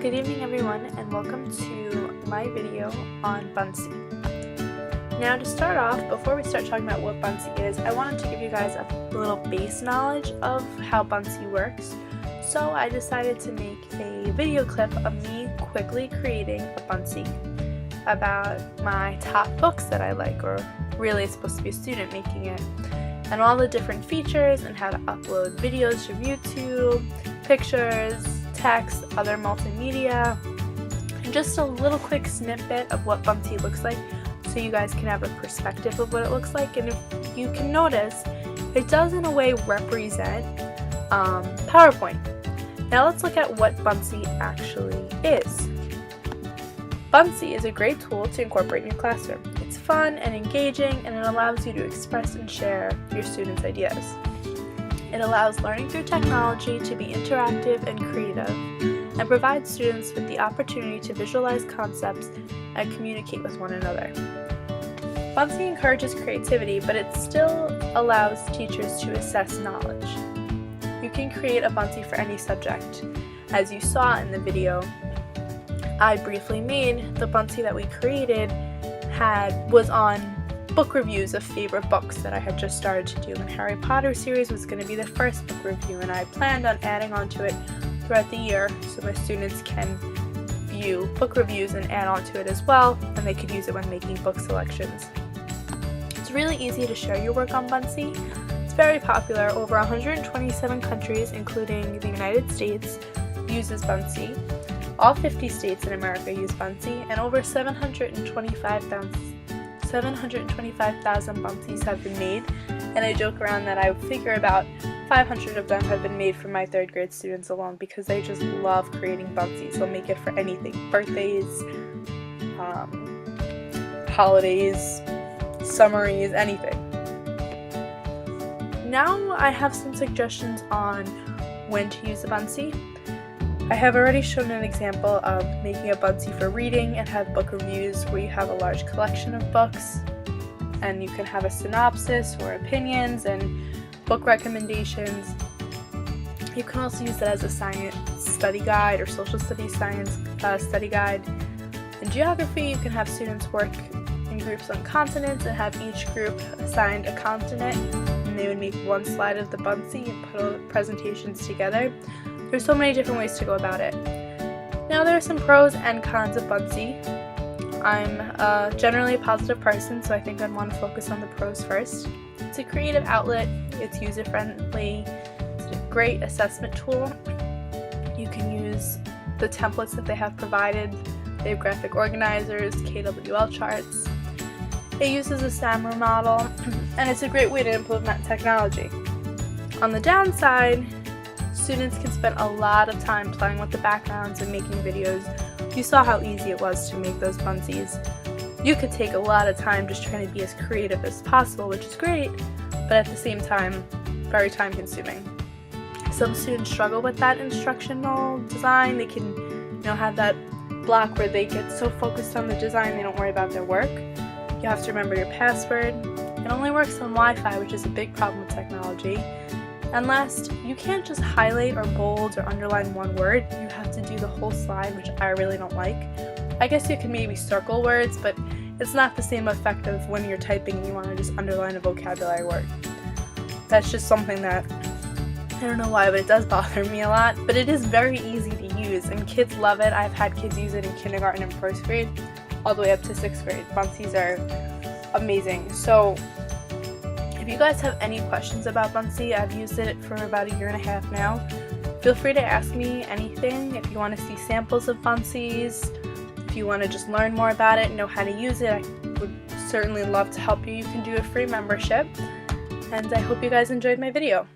Good evening everyone, and welcome to my video on Buncee. Now to start off, before we start talking about what Buncee is, I wanted to give you guys a little base knowledge of how Buncee works. So I decided to make a video clip of me quickly creating a Buncee about my top books that I like, or really it's supposed to be a student making it, and all the different features and how to upload videos to YouTube, pictures, text, other multimedia, and just a little quick snippet of what Buncee looks like so you guys can have a perspective of what it looks like. And if you can notice, it does in a way represent PowerPoint. Now let's look at what Buncee actually is. Buncee is a great tool to incorporate in your classroom. It's fun and engaging, and it allows you to express and share your students' ideas. It allows learning through technology to be interactive and creative, and provides students with the opportunity to visualize concepts and communicate with one another. Buncee encourages creativity, but it still allows teachers to assess knowledge. You can create a Buncee for any subject. As you saw in the video, I briefly made the Buncee that we created was on book reviews of favorite books that I had just started to do, and Harry Potter series was going to be the first book review, and I planned on adding on to it throughout the year so my students can view book reviews and add on to it as well, and they could use it when making book selections. It's really easy to share your work on Buncee. It's very popular. Over 127 countries, including the United States, uses Buncee. All 50 states in America use Buncee, and over 725,000 Buncees have been made, and I joke around that I figure about 500 of them have been made for my 3rd grade students alone, because they just love creating Buncees. They'll make it for anything: birthdays, holidays, summaries, anything. Now I have some suggestions on when to use a Buncee. I have already shown an example of making a Buncee for reading and have book reviews where you have a large collection of books, and you can have a synopsis or opinions and book recommendations. You can also use it as a science study guide or social studies science study guide. In geography, you can have students work in groups on continents and have each group assigned a continent, and they would make one slide of the Buncee and put all the presentations together. There's so many different ways to go about it. Now there are some pros and cons of Buncee. I'm generally a positive person, so I think I'd want to focus on the pros first. It's a creative outlet, it's user-friendly, it's a great assessment tool. You can use the templates that they have provided. They have graphic organizers, KWL charts. It uses a SAMR model, and it's a great way to implement technology. On the downside, students can spend a lot of time playing with the backgrounds and making videos. You saw how easy it was to make those Buncees. You could take a lot of time just trying to be as creative as possible, which is great, but at the same time, very time consuming. Some students struggle with that instructional design. They can, have that block where they get so focused on the design they don't worry about their work. You have to remember your password. It only works on Wi-Fi, which is a big problem with technology. And last, you can't just highlight or bold or underline one word. You have to do the whole slide, which I really don't like. I guess you can maybe circle words, but it's not the same effect of when you're typing and you want to just underline a vocabulary word. That's just something that, I don't know why, but it does bother me a lot. But it is very easy to use, and kids love it. I've had kids use it in kindergarten and 1st grade, all the way up to 6th grade. Buncees are amazing. So if you guys have any questions about Buncee, I've used it for about 1.5 years now. Feel free to ask me anything. If you want to see samples of Buncees, if you want to just learn more about it and know how to use it, I would certainly love to help you. You can do a free membership, and I hope you guys enjoyed my video.